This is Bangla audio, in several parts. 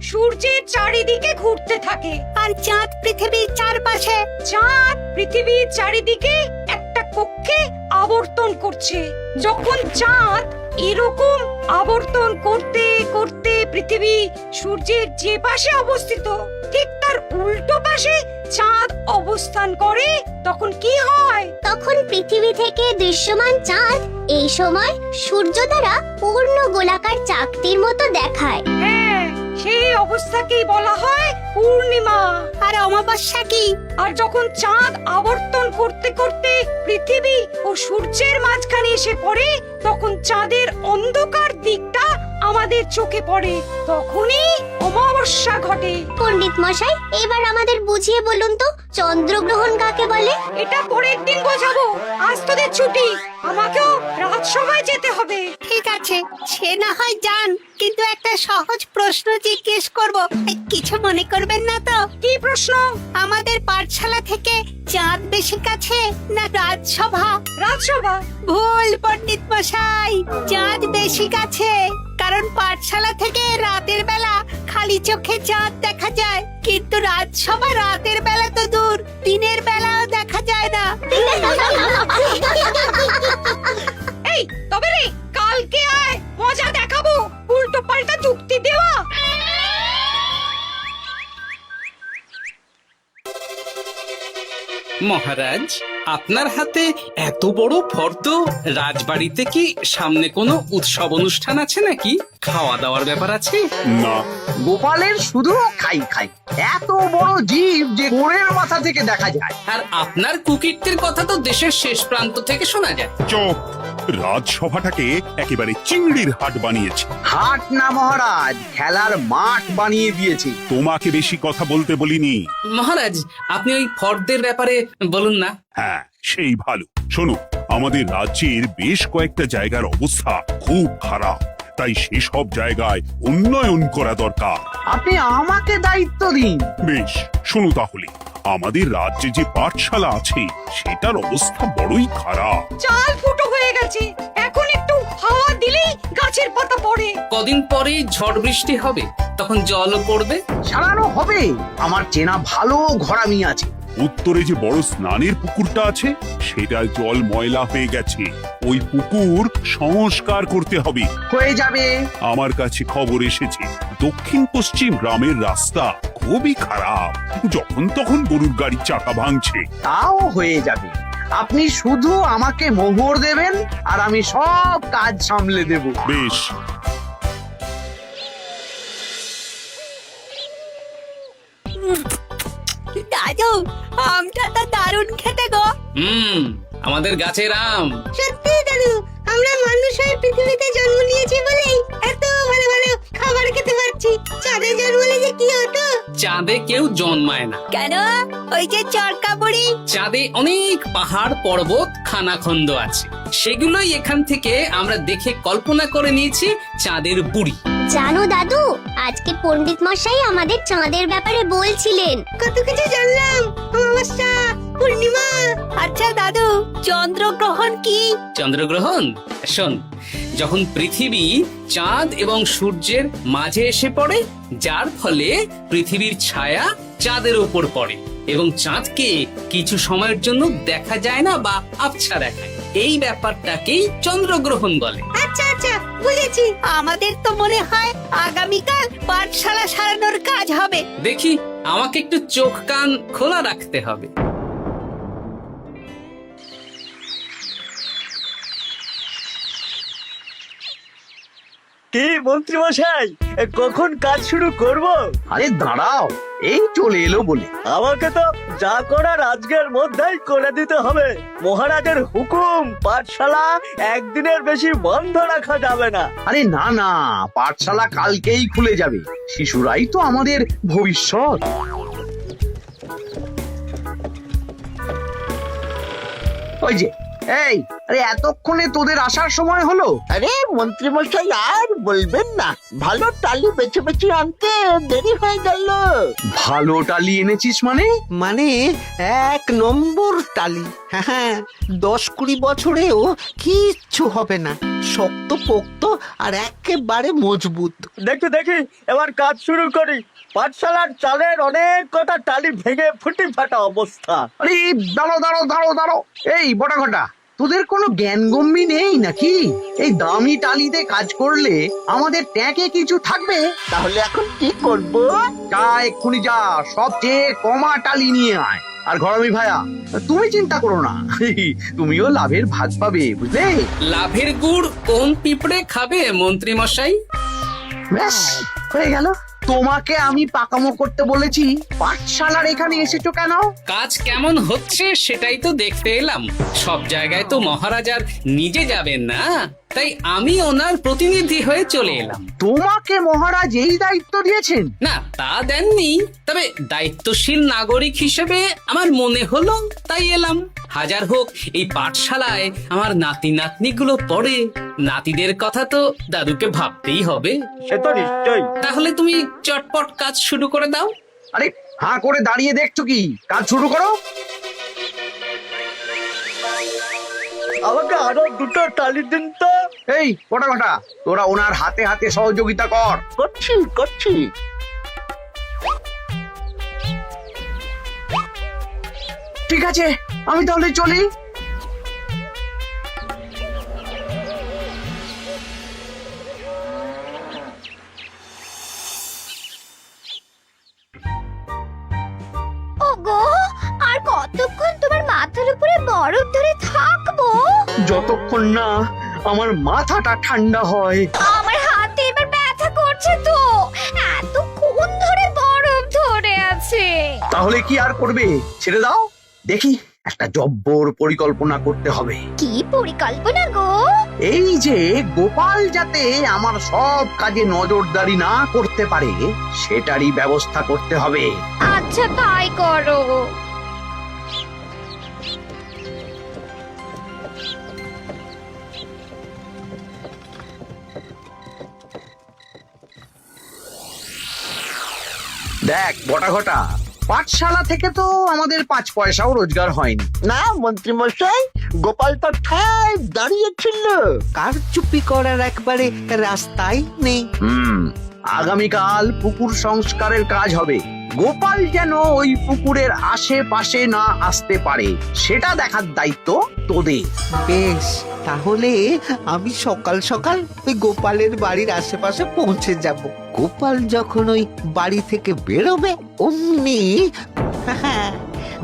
সূর্যের চারিদিকে ঘুরতে থাকে, আর চাঁদ পৃথিবীর চারপাশে। চাঁদ পৃথিবীর চারিদিকে একটা কক্ষে আবর্তন করছে। যখন চাঁদ এরকম আবর্তন করতে করতে পৃথিবী সূর্যের যে পাশে অবস্থিত ঠিক তার উল্টো পাশে চাঁদ অবস্থান করে, তখন কি হয়? তখন পৃথিবী থেকে দৃশ্যমান চাঁদ এই সময় সূর্য দ্বারা পূর্ণ গোলাকার চাকতির মতো দেখায়। হ্যাঁ, সেই অবস্থাকেই বলা হয় পূর্ণিমা। আর অমাবস্যা কি? আর যখন চাঁদ আবর্তন করতে করতে পৃথিবী ও সূর্যের মাঝখানে এসে পড়ে, তখন চাঁদের অন্ধকার দিকটা আমাদের চোখে পড়ে, তখনই অমাবস্যা ঘটে। পণ্ডিত মশাই, এবার আমাদের বুঝিয়ে বলুন তো চন্দ্রগ্রহণ কাকে বলে? এটা পরের দিন বোঝাবো, আজ তোদের ছুটি, আমাকেও রাজসভায় যেতে হবে। ঠিক আছে, সে না হয় যান, কিন্তু একটা সহজ প্রশ্ন জিজ্ঞেস করব, কিছু মনে করবেন না তো? কি প্রশ্ন? আমাদের পাঠশালা থেকে চাঁদ বেশি কাছে না রাজসভা? রাজসভা। ভুল পণ্ডিত মশাই, চাঁদ বেশি কাছে, কারণ পাঠশালা থেকে রাতের বেলা খালি চোখে চাঁদ দেখা যায়, কিন্তু রাজসভা রাতের বেলা তো দূর, দিনের বেলাও দেখা যায় না। এই তবে রে, কালকে আয়, মজা দেখাবো, উল্টো পাল্টা যুক্তি দেওয়া। মহারাজ, আপনার হাতে এত বড় ফর্দ, রাজবাড়িতে কি সামনে কোনো উৎসব অনুষ্ঠান আছে নাকি? খাওয়া দাওয়ার ব্যাপার আছে? না, গোপালের শুধু খাই খাই, এত বড় জীব যে কোণের মাথা থেকে দেখা যায়। আর আপনার কুকীর্তির কথা তো দেশের শেষ প্রান্ত থেকে শোনা যায়। চুপ! রাজসভাটাকে একেবারে চিংড়ির হাট বানিয়েছে। হাট না মহারাজ, খেলার মাঠ বানিয়ে দিয়েছে। তোমাকে বেশি কথা বলতে বলিনি। মহারাজ, আপনি ওই ফর্দের ব্যাপারে বলুন না। হ্যাঁ, সেই ভালো। শোনো, আমাদের রাজ্যের বেশ কয়েকটা জায়গার অবস্থা খুব খারাপ, তাই সেসব জায়গায় উন্নয়ন করা দরকার। আপনি আমাকে দায়িত্ব দিন। বেশ, শোনো তাহলে, আমাদের রাজ্যে যে পাঠশালা আছে সেটার অবস্থা বড়ই খারাপ। চাল ফুটো হয়ে গেছে, এখন একটু হাওয়া দিলেই গাছের পাতা পড়ে। কদিন পরেই ঝড় বৃষ্টি হবে, তখন জলও পড়বে। সারানো হবে, আমার চেনা ভালো ঘরামি আছে। উত্তরে যে বড় স্নানের পুকুরটা আছে সেটার জল ময়লা হয়ে গেছে, ওই পুকুর সংস্কার করতে হবে। হয়ে যাবে। আমার কাছে খবর এসেছে দক্ষিণ পশ্চিম গ্রামের রাস্তা খুবই খারাপ, যখন তখন গরুর গাড়ির চাকা ভাঙছে। তাও হয়ে যাবে। আপনি শুধু আমাকে মোহর দেবেন আর আমি সব কাজ সামলে দেব। বেশ, দাদু, আমটা তো দারুণ খেতে গো। আমাদের গাছের আম। সত্যি দাদু, আমরা মানুষ হয়ে পৃথিবীতে জন্ম নিয়েছি বলেই এত ভালো ভালো খাবার খেতে পারছি। চাঁদে জন্মলে যে কি হতো? চাঁদে কেউ জন্মায় না। কেন? ওই যে চরকা বুড়ি। চাঁদে অনেক পাহাড় পর্বত খানাখন্দ আছে, সেগুলোই এখান থেকে আমরা দেখে কল্পনা করে নিয়েছি চাঁদের বুড়ি। জানো দাদু, আজকে পণ্ডিত মশাই আমাদের চাঁদের ব্যাপারে বলছিলেন। কত কিছু জানলাম। অমাবস্যা, পূর্ণিমা। আচ্ছা দাদু, চন্দ্রগ্রহণ কি? চন্দ্রগ্রহণ? শোন, যখন পৃথিবী চাঁদ এবং সূর্যের মাঝে এসে পড়ে, যার ফলে পৃথিবীর ছায়া চাঁদের উপর পড়ে এবং চাঁদকে কিছু সময়ের জন্য দেখা যায় না বা আবছা দেখায়, এই ব্যাপারটাকেই চন্দ্রগ্রহণ বলে। আচ্ছা আচ্ছা, বুঝেছি। আমাদের তো মনে হয় আগামীকাল পাঠশালা সারানোর কাজ হবে। দেখি, আমাকে একটু চোখ কান খোলা রাখতে হবে। কি মন্ত্রী মশাই, কখন কাজ শুরু করব? আরে দাঁড়াও, এই চলে এলো বলে। আমাকে তো যা করার আজকের মধ্যেই করে দিতে হবে। মহারাজের হুকুম, পাঠশালা একদিনের বেশি বন্ধ রাখা যাবে না। আরে না না, পাঠশালা কালকেই খুলে যাবে। শিশুরাই তো আমাদের ভবিষ্যৎ। ওই যে, এই, আরে এতক্ষণে তোদের আসার সময় হলো? আরে মন্ত্রী মশাই, আর বলবেন না, ভালো টালি বেছে বেছে আনতে দেরি হয়ে গেল। ভালো টালি এনেছিস মানে? মানে 1 নম্বর টালি। হ্যাঁ 10-20 বছরেও কিচ্ছু হবে না, শক্ত পোক্ত আর একেবারে মজবুত। দেখি দেখি এবার কাজ শুরু করি। পাঠশালার চালের অনেক কটা টালি ভেঙে ফুটি ফাটা অবস্থা। আরে দাঁড়াও দাঁড়াও দাঁড়াও দাঁড়াও, এই বটা ঘটা, তোদের কোনো জ্ঞানগম্যি নেই নাকি? এই দামি টালিতে কাজ করলে আমাদের ট্যাঁকে কিছু থাকবে? তাহলে এখন কি করব? যা এক্ষুনি যা, সবচেয়ে কমা টালি নিয়ে আয়। আর ঘরামি ভাইয়া, তুমি চিন্তা করো না, তুমিও লাভের ভাগ পাবে, বুঝলে? লাভের গুড় কোন পিঁপড়ে খাবে মন্ত্রী মশাই? ব্যাস হয়ে গেল। তোমাকে আমি পাকামো করতে বলেছি, পাঠশালার এখানে এসেছো কেন? কাজ কেমন হচ্ছে সেটাই তো দেখতে এলাম। সব জায়গায় তো মহারাজ আর নিজে যাবেন না, তাই আমি ওনার প্রতিনিধি হয়ে চলে এলাম। তোমাকে মহারাজ এই দায়িত্ব দিয়েছেন? না তা দেননি, তবে দায়িত্বশীল নাগরিক হিসেবে আমার মনে হলো তাই এলাম। হাজার হোক এই পাঠশালায় আমার নাতি নাতনিগুলো পড়ে, নাতিদের কথা তো দাদুকে ভাবতেই হবে। সে তো নিশ্চয়ই। তাহলে তুমি চটপট কাজ শুরু করে দাও। আরে হাঁ করে দাঁড়িয়ে দেখছো কি? কাজ শুরু করো। আমাকে আরো দুটো টালি দিন তো। এই কটা কটা, তোরা ওনার হাতে হাতে সহযোগিতা কর। করছি করছি। ঠিক আছে, আমি তাহলে চলি। ওগো, আর কতক্ষণ তোমার মাথার উপরে বরফ ধরে থাকবো? যতক্ষণ না আমার মাথাটা ঠান্ডা হয়। আমার হাতে এবার ব্যথা করছে তো, এতক্ষণ ধরে বরফ ধরে আছে। তাহলে কি আর করবে? ছেড়ে দাও, দেখি একটা জব্বর পরিকল্পনা করতে হবে। কি পরিকল্পনা গো? এই যে গোপাল যাতে আমার সব কাজে নজরদারি না করতে পারে, সেটারই ব্যবস্থা করতে হবে। আচ্ছা তাই করো। দেখ বটা ঘটা, পাঠশালা থেকে তো আমাদের 5 পয়সাও রোজগার হয়নি। না মন্ত্রী মশাই, গোপাল তো ঠায় দাঁড়িয়েছিল, কার চুপি করার একবারে রাস্তাই নেই। আগামীকাল পুকুর সংস্কারের কাজ হবে। গোপাল যেন ওই পুকুরের আশেপাশে না আসতে পারে, সেটা দেখার দায়িত্ব তোদের। বেশ, তাহলে আমি সকাল সকাল ওই গোপালের বাড়ির আশেপাশে পৌঁছে যাব। গোপাল যখন ওই বাড়ি থেকে বেরোবে অমনি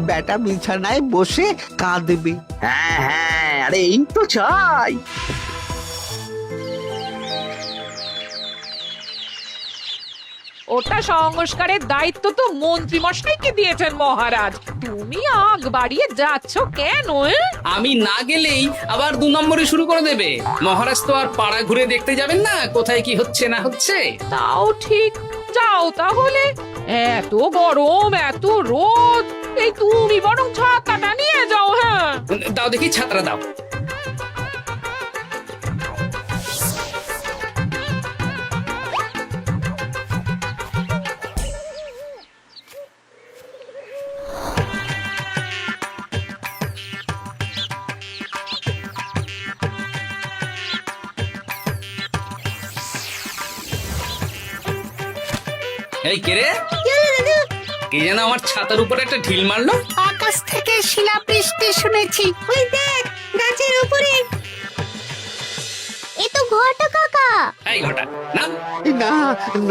বেটা বিছানায় বসে কাঁদবে। হ্যাঁ হ্যাঁ, আরে এই তো চাই। ওটা সংস্কারের দায়িত্ব তো মন্ত্রী মশাইকে দিয়েছেন মহারাজ। তুমি আগ বাড়িয়ে যাচ্ছ কেন? আমি না গেলেই আবার 2 নম্বরে শুরু করে দেবে। মহারাজ তো আর পাড়া ঘুরে দেখতে যাবেন না কোথায় কি হচ্ছে না হচ্ছে। তাও ঠিক, যাও তাহলে। এত গরম, এত রোদ, এই তুমি বরং ছাতাটা নিয়ে যাও। হ্যাঁ দাও দেখি ছাত্রা দাও। এই কে রে? কে যেন আমার ছাতার উপরে একটা ঢিল মারলো? আকাশ থেকে শিলাবৃষ্টি শুনেছি। ওই দেখ গাছের উপরে। এ তো ঘটা কাকা। এই ঘটা না না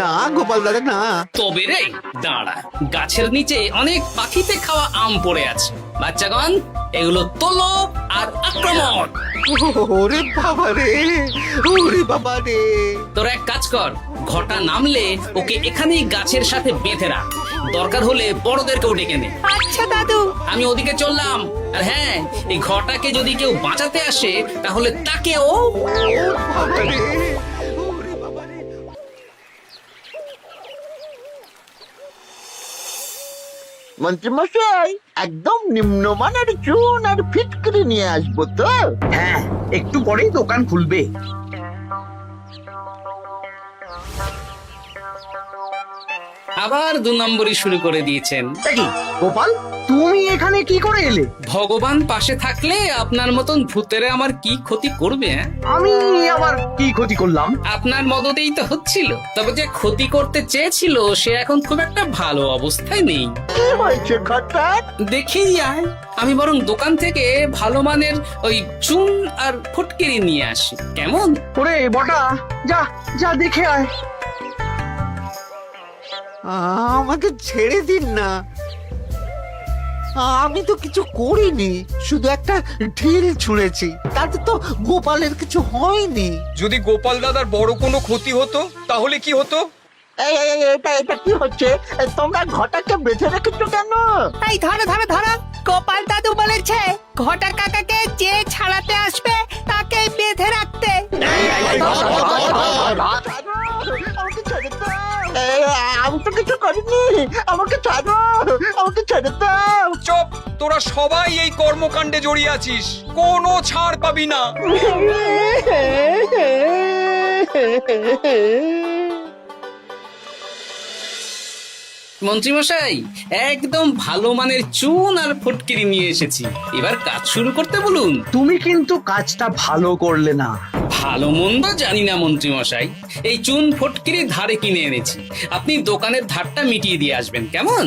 না গোপাল দাদা না। তবে রে দাঁড়া, গাছের নিচে অনেক পাখিতে খাওয়া আম পড়ে আছে। বাচ্চাগণ এগুলো তোলো আর আক্রমণ। ওরে বাবা রে, ওরে বাবা রে। তোরা এক কাজ কর, ঘটা নামলে ওকে এখানেই গাছের সাথে বেঁধে রাখ। দরকার হলে বড়দেরকেও ডেকে নে। আচ্ছা দাদু। আমি ওদিকে চললাম। আর হ্যাঁ, এই ঘটাকে যদি কেউ বাঁচাতে আসে তাহলে তাকেও। বাবা রে, ওরে বাবা রে। মন্ত্রী মশাই, একদম নিম্নমানের চুন আর ফিটকিরি নিয়ে আসবো তো? হ্যাঁ, একটু পরেই দোকান খুলবে। আবার 2 নম্বরই শুরু করে দিয়েছেন। এ কি গোপাল, তুমি এখানে কি করে এলে? ভগবান পাশে থাকলে আপনার মতন ভূতেরা আমার কি ক্ষতি করবে? আমি আবার কি ক্ষতি করলাম? আপনার মদতেই তো হচ্ছিল। তবে যে ক্ষতি করতে চেয়েছিল সে এখন খুব একটা ভালো অবস্থায় নেই। কি হয়েছে ঘটাৎ? দেখেই আয়। আমি বরং দোকান থেকে ভালো মানের ওই চুন আর ফুটকিরি নিয়ে আসি, কেমন? ওরে বটা, যা যা দেখে আয়। আমাকে ছেড়ে দিন না, আমি তো কিছু করিনি, শুধু একটা ঢিল ছুঁড়েছি, তাতে তো গোপালের কিছু হয়নি। যদি গোপাল দাদার বড় কোনো ক্ষতি হতো তাহলে কি হতো? এটা কি হচ্ছে? তোমরা ঘটাকে বেঁধে রেখেছো কেন? এই ধরো ধরো ধরো, গোপাল দাদু বলেছে ঘটা কাকাকে যে ছাড়াতে আসবে তাকে বেঁধে রাখতে। আমি তো কিছু করিনি, আমাকে ছাড়ো, আমাকে ছেড়ে দাও। চুপ, তোরা সবাই এই কর্মকাণ্ডে জড়িয়ে আছিস, কোনো ছাড় পাবি না। মন্ত্রীমশাই, একদম ভালো মানের চুন আর ফুটকিরি নিয়ে এসেছি, এবার কাজ শুরু করতে বলুন। তুমি কিন্তু কাজটা ভালো করলে না। ভালো মন্দ জানি না মন্ত্রীমশাই, এই চুন ফটকিরি ধারে কিনে এনেছি, আপনি দোকানের ধারটা মিটিয়ে দিয়ে আসবেন, কেমন?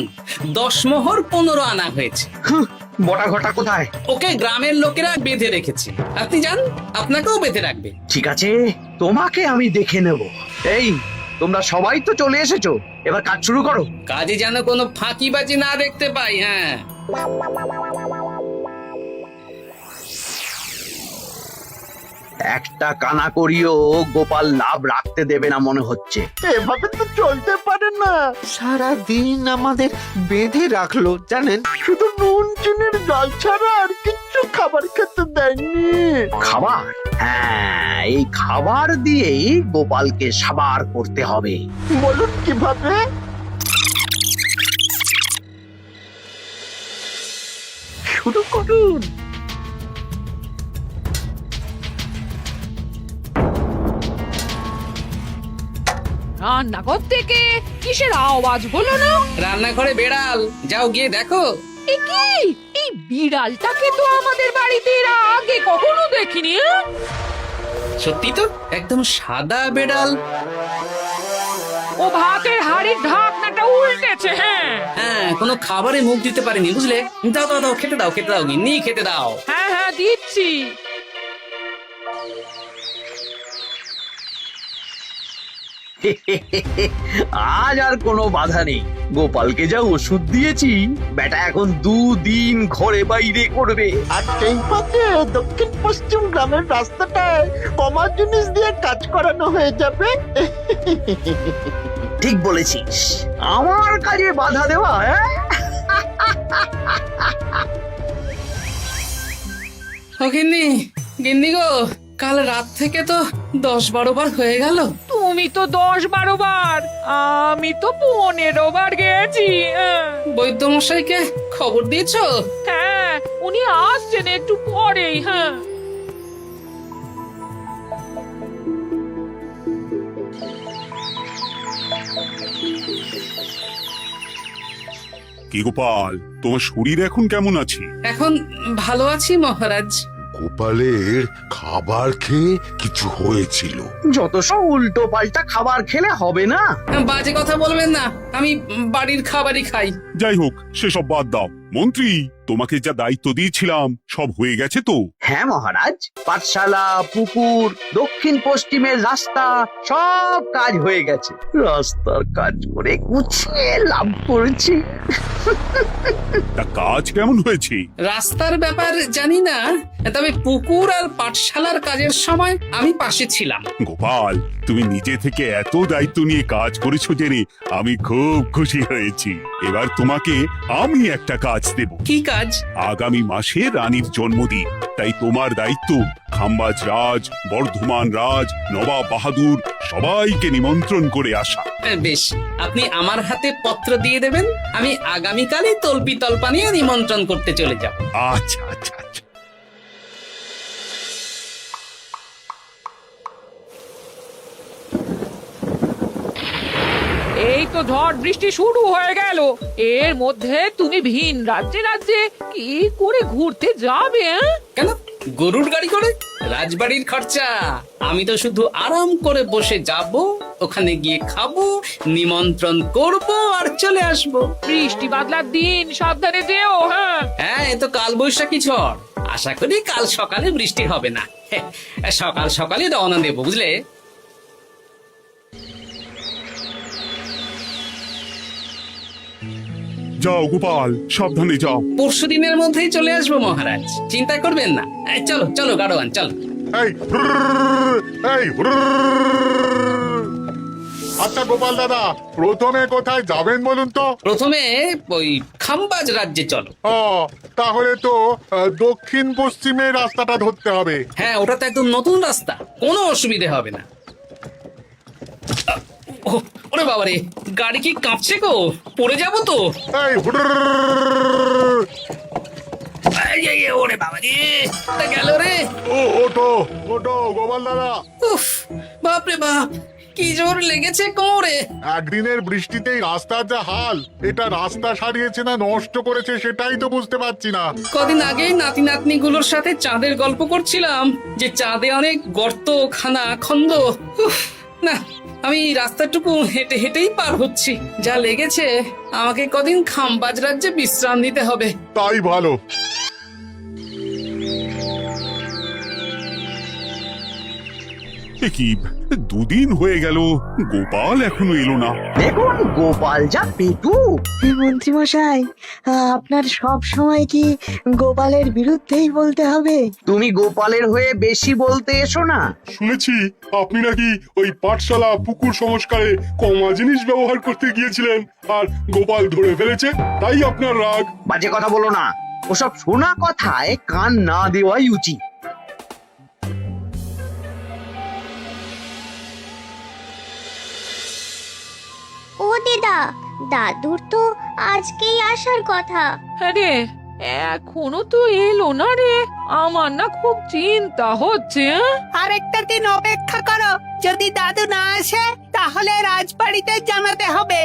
10 মোহর 15 আনা হয়েছে। হুঁ, বটা ঘটা কোথায়? ওকে গ্রামের লোকেরা বেঁধে রেখেছে, আপনি যান, আপনাকেও বেঁধে রাখবে। ঠিক আছে, তোমাকে আমি দেখে নেব। এই, তোমরা সবাই তো চলে এসেছো, এবার কাজ শুরু করো। কাজে যেন কোনো ফাঁকিবাজি না দেখতে পাই। হ্যাঁ, একটা কানা করিও গোপাল লাভ রাখতে দেবে না মনে হচ্ছে। এভাবে তো চলতে পারে না। সারা দিন আমাদের বেঁধে রাখলো জানেন। শুধু নুন চিনির জল ছাড়া আর কিচ্ছু খাবার খেতে দেয়নি। খাবার? হ্যাঁ, এই খাবার দিয়েই গোপালকে সাবার করতে হবে। বলুন কিভাবে? শুরু করুন। রান্নাঘর থেকে কিসের আওয়াজ হলো না? রান্নাঘরে বেড়াল, যাও গিয়ে দেখো। এ কি, এই বিড়ালটাকে তো আমাদের বাড়িতে এর আগে কখনো দেখিনি। সত্যি তো, একদম সাদা বেড়াল। ও ভাতের হাড়ির ঢাকনাটা উল্টেছে। হ্যাঁ হ্যাঁ, কোনো খাবারে মুখ দিতে পারেনি, বুঝলে? দাও দাও দাও, খেতে দাও, খেতে দাও, গিন্নি খেতে দাও। হ্যাঁ হ্যাঁ, দিচ্ছি। আজ আর কোনো বাধা নেই। গোপালকে যা ওষুধ দিয়েছি, বেটা এখন 2 দিন ঘরে বাইরে করবে। আর সেই ফাঁকে দক্ষিণ পশ্চিম গ্রামের রাস্তাটায় কমা জিনিস দিয়ে কাজ করানো হয়ে যাবে। ঠিক বলেছিস, আমার কাজে বাধা দেওয়া। ও গিন্নি, গিন্নি গো, কাল রাত থেকে তো 10-12 বার হয়ে গেল। তুমি তো 10-12 বার, আমি তো 15 বার গেছি। বৈদ্যমশাইকে খবর দিয়েছো? হ্যাঁ, উনি আসছেন একটু পরেই। হ্যাঁ, কি গোপাল, তোমার শরীর এখন কেমন আছে? এখন ভালো আছি মহারাজ। গোপালের খাবার খেয়ে কিছু হয়েছিল। যত সব উল্টো পাল্টা খাবার খেলে হবে না। বাজে কথা বলবেন না, আমি বাড়ির খাবারই খাই। যাই হোক, সেসব বাদ দাও। মন্ত্রী, তোমাকে যা দায়িত্ব দিয়েছিলাম সব হয়ে গেছে তো? হ্যাঁ মহারাজ, পাঠশালা, পুকুর, দক্ষিণ পশ্চিমের রাস্তা সব কাজ হয়ে গেছে। রাস্তার কাজ করে গুছিয়ে লাভ করেছি। তা কাজ কেমন হয়েছে? রাস্তার ব্যাপার জানি না, তবে পুকুর আর পাঠশালার কাজের সময় আমি পাশে ছিলাম। গোপাল, তুমি নিজে থেকে এত দায়িত্ব নিয়ে কাজ করেছো জেনে আমি খুব খুশি হয়েছি। এবার তোমাকে আমি একটা কাজ দেব। কি কাজ? আগামী মাসে রানীর জন্মদিন, তাই তোমার দায়িত্ব খাম্বাজ রাজ, বর্ধমান রাজ, নবাব বাহাদুর সবাইকে নিমন্ত্রণ করে আসা। বেশ, আপনি আমার হাতে পত্র দিয়ে দেবেন, আমি আগামীকালই তল্পি তল্পা নিয়ে নিমন্ত্রণ করতে চলে যাব। আচ্ছা আচ্ছা আচ্ছা। এই তো ঝড় বৃষ্টি শুরু হয়ে গেল, এর মধ্যে তুমি ভিন রাজ্যে রাজ্যে কি করে ঘুরতে যাবে? কেন গরুর গাড়ি করে? রাজবাড়ির খরচা। আমি তো শুধু আরাম করে বসে যাব, ওখানে গিয়ে খাবো, নিমন্ত্রণ করব আর চলে আসব। বৃষ্টি বাদলার দিন, সাবধানে যেও। হ্যাঁ হ্যাঁ, এ তো কাল বৈশাখী ঝড়। আশা করি কাল সকালে বৃষ্টি হবে না। সকাল সকালে রওনা দেবো, বুঝলে? যাও গোপাল, সাবধানে যাও। পরশু দিনের মধ্যেই চলে আসবো মহারাজ, চিন্তা করবেন না। চলো চলো গাড়োয়ান, চলো। এই এই আচ্ছা গোপাল দাদা, প্রথমে কোথায় যাবেন বলুন তো? প্রথমে ওই খাম্বাজ রাজ্যে চলো। ও, তাহলে তো দক্ষিণ পশ্চিমে রাস্তাটা ধরতে হবে। হ্যাঁ, ওটা তো একদম নতুন রাস্তা, কোনো অসুবিধে হবে না। ওরে বাবারে, গাড়ি কি কাঁপছে গো, পড়ে যাবো তো। এই ওরে বাবারে, গেল রে। ওটো ওটো গোপাল দাদা। উফ, বাপরে বাপ, কি জোর লেগেছে কোমরে। একদিনের বৃষ্টিতেই রাস্তার যা হাল, এটা রাস্তা সারিয়েছে না নষ্ট করেছে সেটাই তো বুঝতে পারছি না। কদিন আগেই নাতি নাতনি গুলোর সাথে চাঁদের গল্প করছিলাম যে চাঁদে অনেক গর্ত, খানা, খন্দ। উফ, না, আমি রাস্তাটুকু হেঁটে হেঁটেই পার হচ্ছি। যা লেগেছে, আমাকে কদিন খাম্বাজ রাজ্যে বিশ্রাম নিতে হবে। তাই ভালো। এ কি, দুদিন হয়ে গেল গোপাল এখনো এলো না। দেখুন গোপাল যা পেটু। মন্ত্রী মশাই, আপনার সব সময় কি গোপালের বিরুদ্ধেই বলতে হবে? তুমি গোপালের হয়ে বেশি বলতে এসো না। শুনেছি আপনি নাকি ওই পাঠশালা পুকুর সংস্কারে কমা জিনিস ব্যবহার করতে গিয়েছিলেন, আর গোপাল ধরে ফেলেছে, তাই আপনার রাগ। বাজে কথা বলো না, ওসব শোনা কথায় কান না দেওয়াই উচিত। ও দিদা, দাদুর তো আজকেই আসার কথা। আরে এখনো তো এলো না রে, আমার না খুব চিন্তা হচ্ছে। আরেকটা দিন অপেক্ষা করো, যদি দাদু না আসে তাহলে রাজবাড়িতে জানাতে হবে।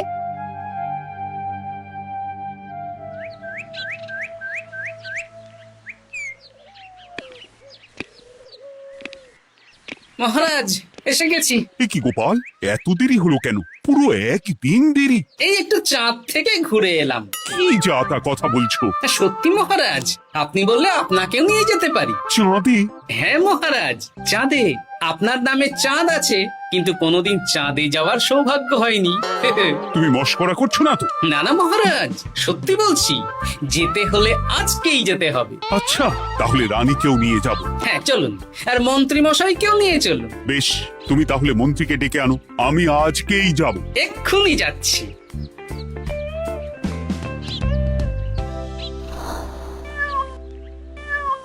মহারাজ, এসে গেছি। এ কি গোপাল, এত দেরি হলো কেন? পুরো একদিন দেরি। এই একটু চাঁদ থেকে ঘুরে এলাম। কি যা তা কথা বলছো? সত্যি মহারাজ, আপনি বললে আপনাকেও নিয়ে যেতে পারি। চাঁদে? হ্যাঁ মহারাজ, চাঁদে। আপনার নামে চাঁদ আছে, কিন্তু কোনোদিন চাঁদে যাওয়ার সৌভাগ্য হয়নি। তুমি মস্করা করছো না তো? না না মহারাজ, সত্যি বলছি, যেতে হলে আজকেই যেতে হবে। আচ্ছা, তাহলে রানীকেও নিয়ে যাব। হ্যাঁ চলুন, আর মন্ত্রী মশাইকেও নিয়ে চলুন। বেশ, তুমি তাহলে মন্ত্রীকে ডেকে আনো, আমি আজকেই যাব। এক্ষুনি যাচ্ছি।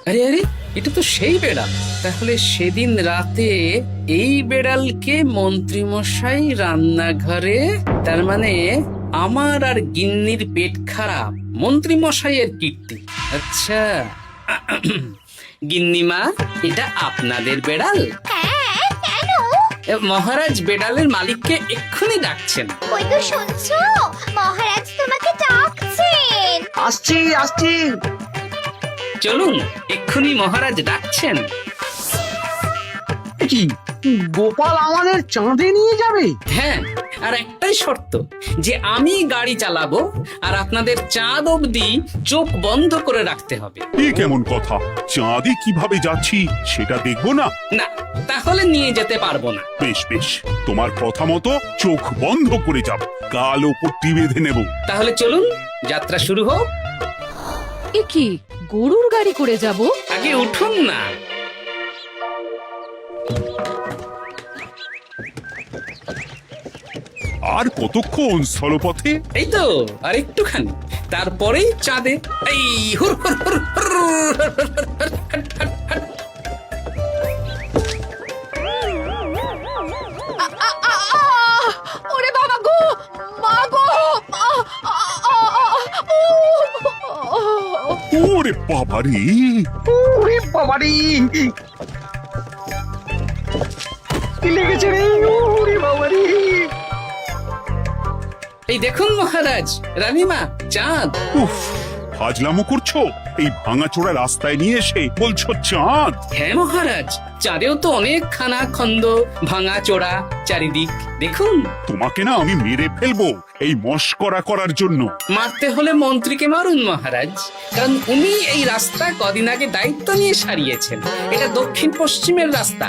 আরে আরে, এটা তো সেই বেড়াল। তাহলে সেদিন রাতে এই বেড়ালকে মন্ত্রী মশাই রান্নাঘরে, তার মানে আমার আর গিন্নির পেট খারাপ, মন্ত্রী মশাইয়ের কীর্তি। আচ্ছা, গিন্নিমা, এটা আপনাদের বেড়াল? হ্যাঁ, কেন? মহারাজ বেড়ালের মালিককে এক্ষুনি ডাকছেন। ওই তো শুনছো, মহারাজ তোমাকে ডাকছেন। আসছি আসছি। চলুন, এক্ষুনি মহারাজ ডাকছেন। কি, গোপাল আমাদের চাঁদে নিয়ে যাবে? হ্যাঁ, আর একটাই শর্ত, যে আমি গাড়ি চালাবো আর আপনাদের চাঁদ অবধি চোখ বন্ধ করে রাখতে হবে। এ কেমন কথা? চাঁদে কিভাবে যাচ্ছি সেটা দেখবো না? না, তাহলে নিয়ে যেতে পারবো না। বেশ বেশ, তোমার কথা মতো চোখ বন্ধ করে যাব, কালো পট্টি বেঁধে নেব। তাহলে চলুন, যাত্রা শুরু হোক। এ কি, গরুর গাড়ি করে যাব? আগে উঠুন না। আর কতক্ষণ স্থলপথে? এই তো আর একটুখানি, তারপরেই চাঁদে। এই হুর হুর হুর হুর হুর হুর হুর হুর হুর। ওরে বাবা গো, মা গো, ওরে বাবারে, ওরে বাবারে, কি লেগেছে রে? ওরে বাবারে। এই দেখুন মহারাজ, রানীমা, চাঁদ। উফ, ফাজলামো করছো? এই ভাঙাচোরা রাস্তায় নিয়ে এসে বলছো চাঁদ? হ্যাঁ মহারাজ, চাঁদেও তো অনেক খানা খন্দ, ভাঙা চোরা চারিদিক। দেখুন, তোমাকে না আমি মেরে ফেলবো এই মস্করা করার জন্য। মারতে হলে মন্ত্রীকে মারুন মহারাজ, কারণ উনি এই রাস্তা কদিন আগে দায়িত্ব নিয়ে সারিয়েছেন। এটা দক্ষিণ পশ্চিমের রাস্তা,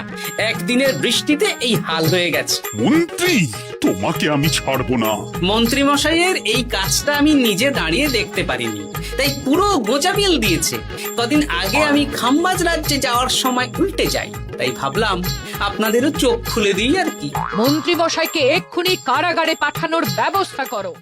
একদিনের বৃষ্টিতে এই হাল হয়ে গেছে। মন্ত্রী, তোমাকে আমি ছাড়বো না। মন্ত্রী মশাইয়ের এই কাজটা আমি নিজে দাঁড়িয়ে দেখতে পারিনি, তাই পুরো গোজামিল দিয়েছে। কদিন আগে আমি খাম্বাজ রাজ্যে যাওয়ার সময় উল্টে যাই, তাই ভাবলাম আপনাদেরও চোখ খুলে দিই আর কি। মন্ত্রী মশাইকে এক্ষুনি কারাগারে পাঠানোর ব্যবস্থা করো।